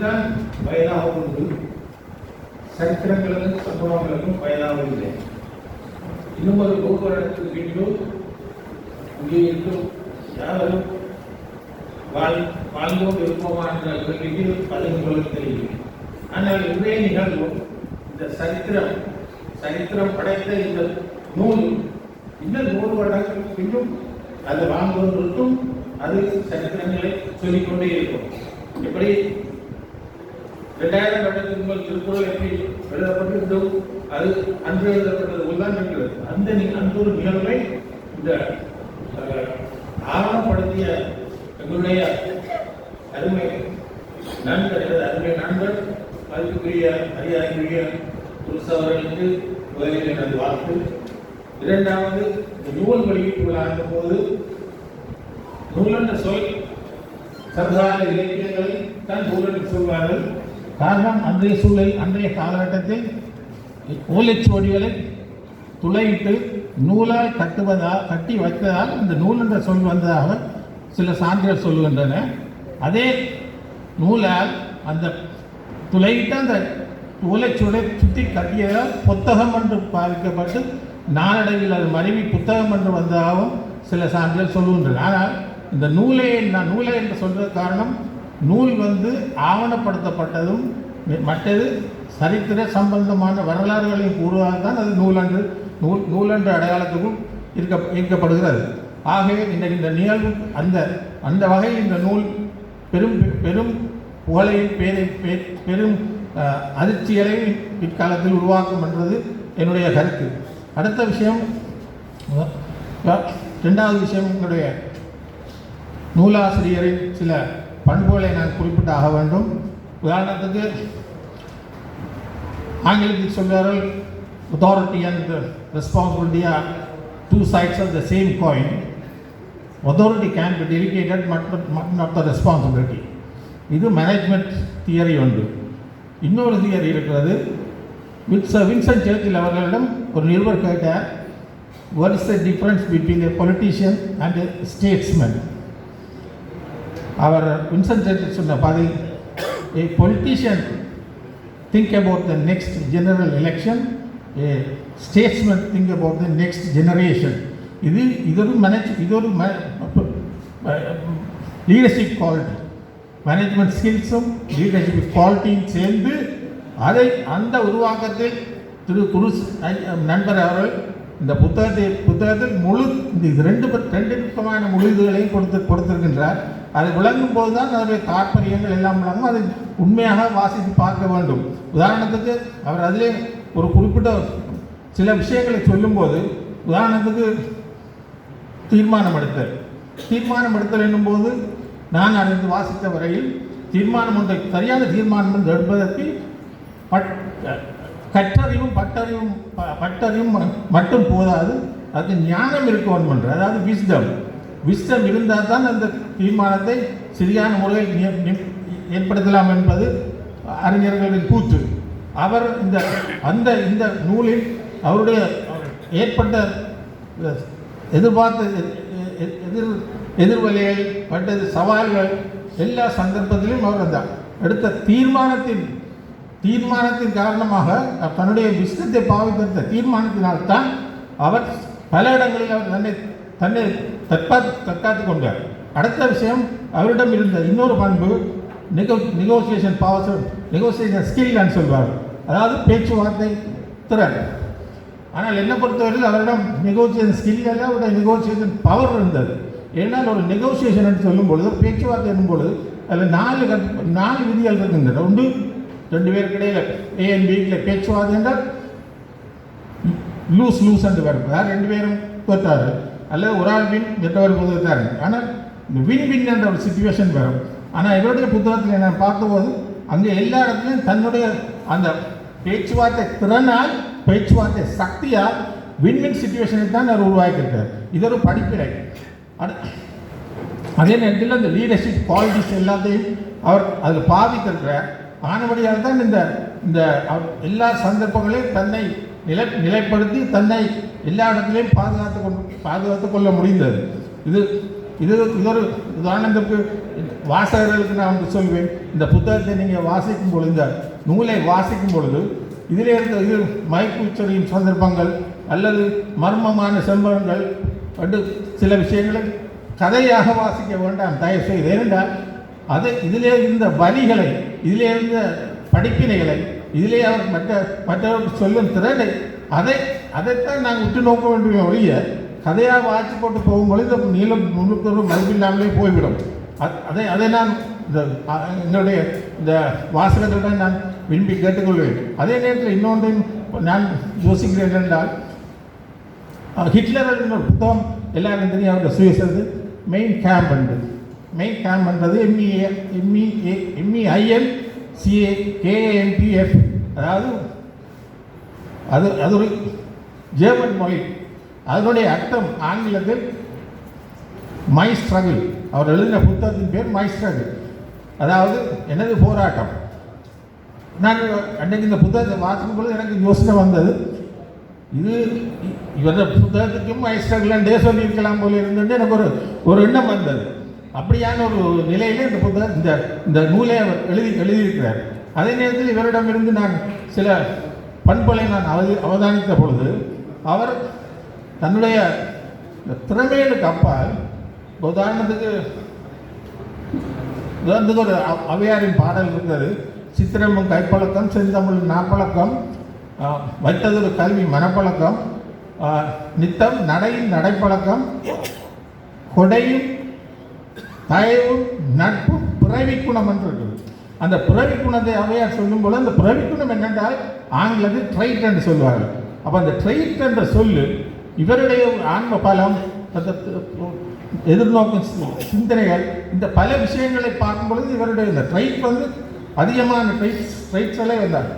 தான் வயதாக உண்டு, சரித்திரங்களுக்கும் சம்பவங்களுக்கும் வயதாக இல்லை. இன்னும் ஒரு 100 வருடத்துக்கு பின்பு இங்கே இருக்கும் யாரும் வாழ்ந்தோம் இருப்போமா என்ற கேள்விக்கு பதில் சொல்ல தெரியும். ஆனால் இன்றைய நிகழ்வு இந்த சரித்திரம் படைத்த இந்த நூல் இன்னும் 100 வருடங்களுக்கு பின்னும் அது வாழ்ந்தோருக்கும் அது சரித்திரங்களை சொல்லிக்கொண்டே இருக்கும். எப்படி 2000 வருடத்துக்கு முதல் திருக்குறள் எப்படி எழுதப்பட்டு அது அன்று எழுதப்பட்டது உள்ளதான் இருக்கிறது. அந்த ஒரு நிகழ்வை இந்த ஆவணப்படுத்திய எங்களுடைய அருமை நண்பர் அதுக்குரிய அறியாக்குரிய புருஷவர்களுக்கு முதலில் எனது வாழ்த்து. இரண்டாவது, இந்த நூல் வெளியீட்டு விழா போது நூல் என்ற சொல் சர்வகால இலக்கியங்களை தான் நூல் என்று சொல்வார்கள். காரணம், அன்றைய காலகட்டத்தில் ஓலைச்சுவடிகளை துளையிட்டு நூலால் கட்டி வைத்ததால் இந்த நூல் என்ற சொல் வந்ததாக சில சான்றுகள் சொல்லுகின்றன. அதே நூலால் அந்த துளையிட்டு அந்த ஓலைச்சுவடை சுற்றி கட்டியதால் புத்தகம் என்று பாவிக்கப்பட்டு நாளடைவில் அது மனைவி புத்தகம் என்று வந்ததாகவும் சில சான்றுகள் சொல்லுகின்றன. ஆனால் இந்த நூலை என்று சொல்றது காரணம், நூல் ஆவணப்படுத்தப்பட்டதும் மற்றது சரித்திர சம்பந்தமான வரலாறுகளையும் கூறுவதால் தான் அது நூல் என்ற அடையாளத்துக்கும் ஈர்க்கப்படுகிறது. ஆகவே இந்த நிகழ்வு அந்த வகையில் இந்த நூல் பெரும் புகழையும் பெரும் அதிர்ச்சிகளையும் பிற்காலத்தில் உருவாக்கும் என்றது என்னுடைய கருத்து. அடுத்த விஷயம், இரண்டாவது விஷயம், என்னுடைய நூலாசிரியரின் சில பண்புகளை நான் குறிப்பிட்டு ஆக வேண்டும். உதாரணத்துக்கு ஆங்கிலத்தில் சொல்வார்கள், authority and responsibility are two sides of the same coin. Authority can be delegated but not the responsibility. இது மேனேஜ்மெண்ட் தியரி ஒன்று. இன்னொரு தியரி இருக்கிறது. வின்சென்ட் சர்ச்சில் அவர்களிடம் ஒரு நிருபர் கேட்டார், what is the difference between a politician and a statesman? அவர் வின்சென்ட் சர்ச்சில் சொன்ன பதில், a politician think about the next general election, a statesman think about the next generation. இது ஒரு லீடர்ஷிப் குவாலிட்டி, மேனேஜ்மெண்ட் ஸ்கில்ஸும் லீடர்ஷிப் குவாலிட்டியும் சேர்ந்து அந்த உருவாக்கத்தில் நண்பர் அவர்கள் இந்த புத்தகத்தில் இந்த ரெண்டு விதமான முழுதுகளையும் கொடுத்திருக்கின்றார். அதை விளங்கும் போது தான் அதனுடைய தாற்பயங்கள் எல்லாம் விளங்கும். அதை உண்மையாக வாசித்து பார்க்க வேண்டும். உதாரணத்துக்கு அவர் அதிலே ஒரு குறிப்பிட்ட சில விஷயங்களை சொல்லும்போது, உதாரணத்துக்கு தீர்மானம் எடுத்தல் என்னும்போது, நான் அறிந்து வாசித்த வரையில் சரியான தீர்மானம் என்று எடுப்பதற்கு கற்றறிவும் பட்டறிவும் மட்டும் போதாது, அது ஞானம் இருக்க வேண்டும் என்று, அதாவது விஸ்டம் இருந்தால் தான் அந்த தீர்மானத்தை சரியான முறையில் ஏற்படுத்தலாம் என்பது அறிஞர்களின் கூற்று. அவர் இந்த நூலில் அவருடைய ஏற்பட்ட எதிர்வலைகள் பட்டது சவால்கள் எல்லா சந்தர்ப்பத்திலும் அவர் அந்த எடுத்த தீர்மானத்தின் காரணமாக தன்னுடைய விஸ்தத்தை பாவித்த தீர்மானத்தினால்தான் அவர் பல இடங்களில் அவர் தன்னை தற்காத்து கொண்டார். அடுத்த விஷயம், அவரிடம் இருந்த இன்னொரு பண்பு நெகோசியேஷன் பவர், நெகோசியேஷன் ஸ்கில் சொல்வார், அதாவது பேச்சுவார்த்தை திறன். ஆனால் என்னை பொறுத்தவரையில் அவரிடம் நெகோசியேஷன் ஸ்கில் அல்ல, அவருடைய நெகோசியேஷன் பவர் இருந்தது. ஏன்னால் ஒரு நெகோசியேஷன் என்று சொல்லும் பொழுது, ஒரு பேச்சுவார்த்தை என்னும் பொழுது அதில் 4 விதிகள் இருக்கின்றன. ஒன்று, 2 பேருக்கு இடையில் A and B பேச்சுவார்த்தை என்றால் லூஸ் என்று வரும், 2 பேரும் தோற்றாரு, அல்லது ஒரு ஆள் வின் மற்றவர் தோற்றாரு. ஆனால் வின் என்ற ஒரு சிச்சுவேஷன் வரும். ஆனால் இவருடைய புத்தகத்தில் நான் பார்த்தபோது அங்கே எல்லா இடத்துலையும் தன்னுடைய அந்த பேச்சுவார்த்தை திறனால், பேச்சுவார்த்தை சக்தியால் வின் சிச்சுவேஷனை தான் அவர் உருவாக்கியிருக்கார். இது ஒரு படிப்பினை. அதே நேரத்தில் அந்த லீடர்ஷிப் குவாலிட்டிஸ் எல்லாத்தையும் அவர் அதில் பாவித்திருக்கிறார். ஆனபடியால் தான் இந்த எல்லா சந்தர்ப்பங்களையும் தன்னை நிலைப்படுத்தி தன்னை எல்லா இடத்திலையும் பாதுகாத்து கொள்ள முடிந்தது. இது ஒரு உதாரணத்திற்கு வாசகர்களுக்கு நான் வந்து சொல்வேன், இந்த புத்தகத்தை நீங்கள் வாசிக்கும் பொழுது, இந்த நூலை வாசிக்கும் பொழுது இதில் இருந்த இது மயக்குச்சரியும் சந்தர்ப்பங்கள் அல்லது மர்மமான சம்பவங்கள் வந்து சில விஷயங்களை கதையாக வாசிக்க வேண்டாம் தயவு செய்து. ஏனென்றால் அதை இதிலே இருந்த வரிகளை, இதிலே இருந்த படிப்பினைகளை, இதிலே அவர் மற்றவர்கள் சொல்லும் திறனை அதைத்தான் நாங்கள் உற்று நோக்க வேண்டிய ஒழிய கதையாக வாசி போட்டு போகும்பொழுது நீளம் முழுக்க மதிப்பில்லாமலே போய்விடும். அதை நான் என்னுடைய இந்த வாசகத்துடன் நான் விரும்பி கேட்டுக்கொள்வேன். அதே நேரத்தில் இன்னொன்றையும் நான் யோசிக்கிறேன் என்றால், ஹிட்லர் ஒரு புத்தகம் எல்லாரும் தெரியும், அவருடைய சுயசது மெயின் கேம்ப் என்றது. மெயின் கேம்ப் என்றது MEINCAMPF, அதாவது அது ஒரு ஜெர்மன் மொழி. அதனுடைய அர்த்தம் ஆங்கிலத்தில் மை ஸ்ட்ரகிள். அவர் எழுதின புத்தகத்தின் பேர் மை ஸ்ட்ரகிள், அதாவது எனது போராட்டம். நான் அன்றைக்கு இந்த புத்தகத்தை வாசிக்கும் பொழுது எனக்கு யோசனை வந்தது, இது இவர புத்தகத்துக்கும் மை ஸ்ட்ரகிள்ன்றே சொல்லியிருக்கலாம் போல இருந்துட்டு எனக்கு ஒரு எண்ணம் வந்தது. அப்படியான ஒரு நிலையில் இந்த புத்தகம் இந்த நூலை அவர் எழுதியிருக்கிறார். அதே நேரத்தில் இவரிடமிருந்து நான் சில பண்புகளை நான் அவதானித்த பொழுது, அவர் தன்னுடைய திறமைகளுக்கு அப்பால், உதாரணத்துக்கு ஒரு ஔவையாரின் பாடல் இருந்தது, சித்திரமும் கைப்பழக்கம், செந்தமிழ் நாப்பழக்கம், வைத்ததொரு கல்வி மனப்பழக்கம், நித்தம் நடையின் நடைப்பழக்கம், கொடையும் தயவும் நட்பும் பிறவி குணம் என்று இருக்குது. அந்த பிறவி குணத்தை ஔவையார் சொல்லும் போது, அந்த பிறவி குணம் என்னென்றால் ஆங்கிலத்தில் ட்ரைட் என்று சொல்வார்கள். அப்போ அந்த ட்ரைட் என்ற சொல்லு இவருடைய ஆன்ம பலம், எதிர்நோக்கும் சிந்தனைகள், இந்த பல விஷயங்களை பார்க்கும் பொழுது இவருடைய இந்த ட்ரைட் வந்து அதிகமான ட்ரைட்ஸ்களே வந்தார்,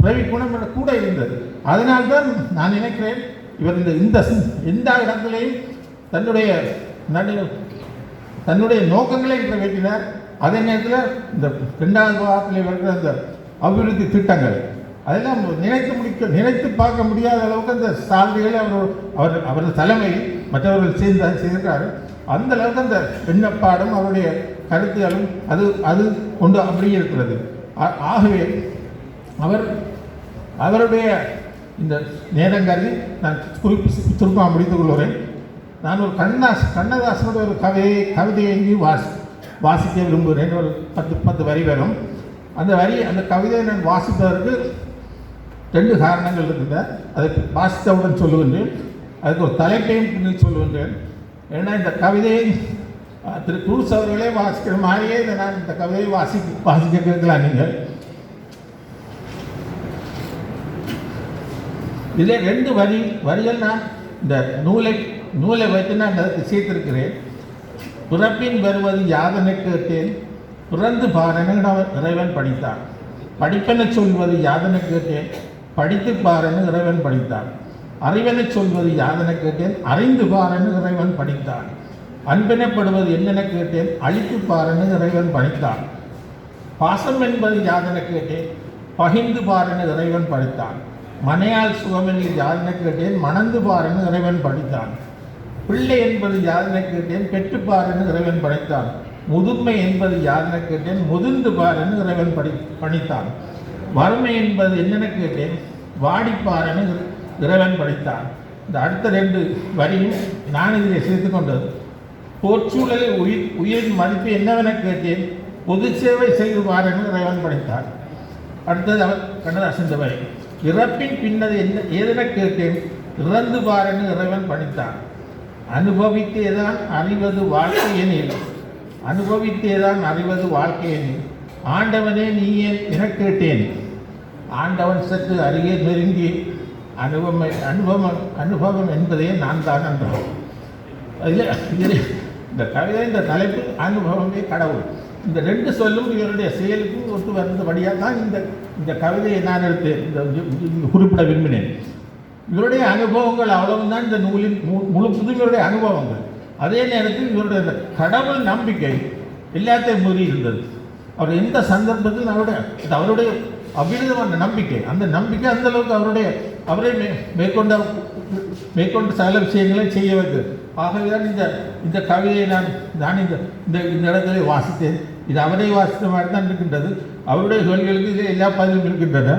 பிறவி குணம் கூட இருந்தது. அதனால்தான் நான் நினைக்கிறேன் இவர் இந்த எந்த இடத்திலையும் தன்னுடைய நோக்கங்களை நிறைவேற்றினார். அதே நேரத்தில் இந்த 2வது வாரத்தில் வருகிற அந்த அபிவிருத்தி திட்டங்கள் அதெல்லாம் நினைத்து பார்க்க முடியாத அளவுக்கு அந்த சாதனைகளை அவரது தலைமையில் மற்றவர்கள் செய்திருக்கிறார்கள். அந்த அளவுக்கு அந்த எண்ணப்பாடும் அவருடைய கருத்துகளும் அது கொண்டு அப்படியே இருக்கிறது. ஆகவே அவருடைய இந்த நேரங்கரை நான் சுருக்கமாக முடித்துக் கொள்கிறேன். நான் ஒரு கண்ணதாசனுடைய ஒரு கவிதையை வாசிக்க விரும்புகிறேன். ஒரு 10 வரி வரும். அந்த கவிதையை நான் வாசிப்பதற்கு 2 காரணங்கள் இருக்கின்றன. அதை வாசித்தவுடன் சொல்லுகின்றேன், அதுக்கு ஒரு தலைப்பையும் சொல்லுகின்றேன். ஏன்னா இந்த கவிதையை திரு டூல்ஸ் அவர்களே வாசிக்கிற மாதிரியே நான் இந்த கவிதையை வாசிக்க கேட்கலாம். நீங்கள் இதில் 2 வரிகள் நான் இந்த நூலை வைத்து நான் அதற்கு சேர்த்திருக்கிறேன். பிறப்பின் வருவது யாதனை கேட்டேன், பிறந்து பாருன்னு இறைவன் படித்தான். படிப்பென சொல்வது யாதனை கேட்டேன், படித்து பாருன்னு இறைவன் படித்தான். அறிவென சொல்வது யாதனை கேட்டேன், அறிந்து பாருன்னு இறைவன் படித்தான். அன்பெனப்படுவது என்னென்ன கேட்டேன், அழித்து பாருன்னு இறைவன் படித்தான். பாசம் என்பது யாதனை கேட்டேன், பகிர்ந்து பாருன்னு இறைவன் படித்தான். மனையால் சுகமெனில் யாதனை கேட்டேன், மணந்து பாருன்னு இறைவன் படித்தான். பிள்ளை என்பது யாதனை கேட்டேன், பெற்றுப்பாருன்னு இறைவன் படைத்தான். முதுமை என்பது யாதனை கேட்டேன், முதிர்ந்து பாருன்னு இறைவன் பணித்தான். வறுமை என்பது என்னென்ன கேட்டேன், வாடிப்பாருன்னு இறைவன் படைத்தான். இந்த அடுத்த 2 வரியும் நான் இதில் சேர்த்து கொண்டது. போர்ச்சூழலில் உயிரின் மதிப்பு என்னவென கேட்டேன், பொது சேவை செய்து பாருன்னு இறைவன் படைத்தான். அடுத்தது அவர் கண்ணதாசன் வரி. இறப்பின் பின்னது ஏதென கேட்டேன், இறந்து பாருன்னு இறைவன் படைத்தான். அனுபவித்தேதான் அறிவது வாழ்க்கை எனில், அனுபவித்தேதான் அறிவது வாழ்க்கை எனில், ஆண்டவனே நீ ஏன் என கேட்டேன். ஆண்டவன் சற்று அருகே நெருங்கி அனுபவம் என்பதே நான் தான் என்றான். இதில் இந்த கவிதை இந்த தலைப்பு அனுபவமே கடவுள். இந்த 2 சொல்லும் இவருடைய செயலுக்கு ஒத்து வந்தபடியாக தான் இந்த கவிதையை நான் எடுத்து குறிப்பிட விரும்பினேன். இவருடைய அனுபவங்கள் அவ்வளவுதான் இந்த நூலின் முழுவதும் இவருடைய அனுபவங்கள். அதே நேரத்தில் இவருடைய கடவுள் நம்பிக்கை எல்லாத்தையும் மீறி இருந்தது. அவர் எந்த சந்தர்ப்பத்தில் அவருடைய அவ்விதமான நம்பிக்கை, அந்த நம்பிக்கை அந்த அளவுக்கு அவரை மேற்கொண்டு சகல விஷயங்களை செய்ய வைத்தது. ஆகவே தான் இந்த கவிதையை நான் இந்த இடத்திலே வாசித்தேன். இது அவரை வாசித்த மாதிரி தான் இருக்கின்றது. அவருடைய கேள்விகளுக்கு எல்லா பதிலும் இருக்கின்றன.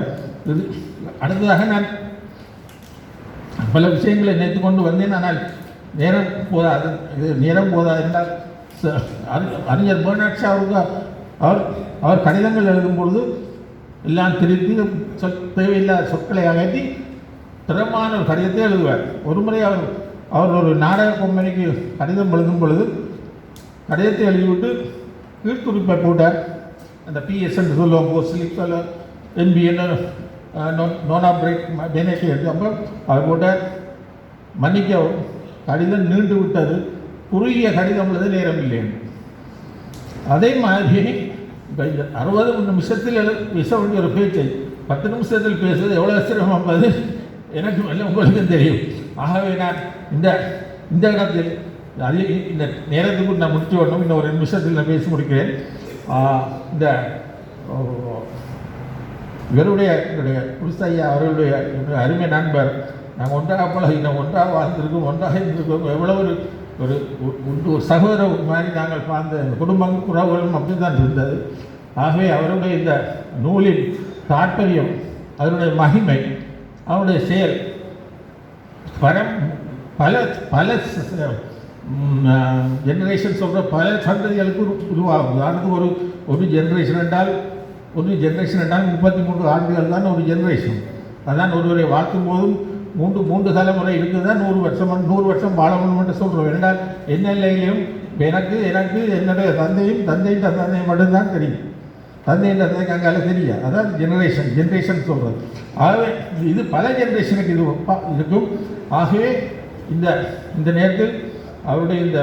இது அடுத்ததாக நான் பல விஷயங்களை நினைத்து கொண்டு வந்தேன். ஆனால் நேரம் போதாது என்றால் அறிஞர் பெர்னார்ட் ஷாவுக்கு அவர் கடிதங்கள் எழுதும் பொழுது எல்லாம் திருத்தி தேவையில்லாத சொற்களை அகற்றி திறமான ஒரு கடிதத்தை எழுதுவார். ஒரு முறை அவர் ஒரு நாடக கம்பெனிக்கு கடிதம் எழுதும் பொழுது கடிதத்தை எழுதிவிட்டு கீழ்குறிப்பை போட்டார். அந்த பிஎஸ் என்று சொல்லுவோம், போஸ்ட் சொல்ல என்பிஎன்னு நோனா பிரேக் பெனேட்டி எடுத்து. அப்போ அவர் போட்டார், மன்னிக்கவும் கடிதம் நீண்டு விட்டது, குறுகிய கடிதம் எழுத நேரம் இல்லை. அதே மாதிரி இப்போ இந்த 60 நிமிஷத்தில் பேச வேண்டிய ஒரு பேச்சை 10 நிமிஷத்தில் பேசுவது எவ்வளோ சிரமம் என்பது எனக்கு இல்லை, உங்களுக்கும் தெரியும். ஆகவே நான் இந்த இடத்தில் இந்த நேரத்துக்கு நான் முடிச்சு வரணும். இன்னும் ஒரு நிமிஷத்தில் நான் பேசி முடிக்கிறேன். இந்த இவருடைய புலிசையா அவர்களுடைய அருமை நண்பர், நாங்கள் ஒன்றாக பழகினோம், ஒன்றாக வாழ்ந்திருக்கோம், ஒன்றாக இருந்திருக்கோம். எவ்வளோ ஒரு சகோதர மாதிரி நாங்கள் பார்த்த குடும்ப உறவுகளும் அப்படி தான் இருந்தது. ஆகவே அவருடைய இந்த நூலின் தாற்பயம், அதனுடைய மகிமை, அவருடைய செயல் பல ஜெனரேஷன் சொல்கிற பல சந்ததிகளுக்கு உருவாகும். உதாரணத்துக்கு ஒரு ஜெனரேஷன் என்றால் 33 ஆண்டுகள் தான் ஒரு ஜெனரேஷன். அதான் ஒருவரை வாழ்த்தும் போதும் மூன்று தலைமுறை இருக்குது தான் 100 வருஷம் வாழ வேண்டும் என்று சொல்கிறோம். என்றால் என்ன நிலையிலையும் எனக்கு என்னுடைய தந்தையின் தந்தை மட்டும்தான் தெரியும். தந்தையின் தந்தைக்கு அங்கால தெரியாது. அதான் ஜெனரேஷன் சொல்கிறது. ஆகவே இது பல ஜெனரேஷனுக்கு இது இருக்கும். ஆகவே இந்த நேரத்தில் அவருடைய இந்த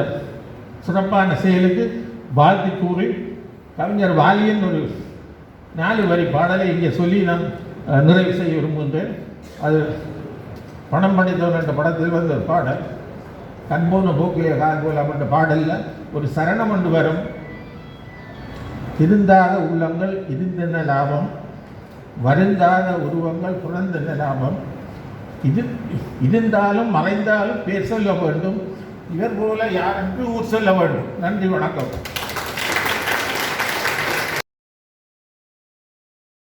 சிறப்பான செயலுக்கு வாழ்த்து கூறி கவிஞர் வாலியின் ஒரு 4 வரி பாடலை இங்கே சொல்லி நான் நிறைவு செய்ய விரும்புகின்றேன். அது பணம் படித்தவன் என்ற படத்தில் வந்த ஒரு பாடல். கண்போன போக்கிலே கால் போல் அப்படின்ற பாடலில் ஒரு சரணம் ஒன்று வரும். திருந்தாத உள்ளங்கள் இருந்தென்ன லாபம், வருந்தாத உருவங்கள் புறந்தென்ன லாபம், இருந்தாலும் மறைந்தாலும் பேர் சொல்ல வேண்டும், இவர் போல யாரென்று ஊர் சொல்ல வேண்டும். நன்றி, வணக்கம்.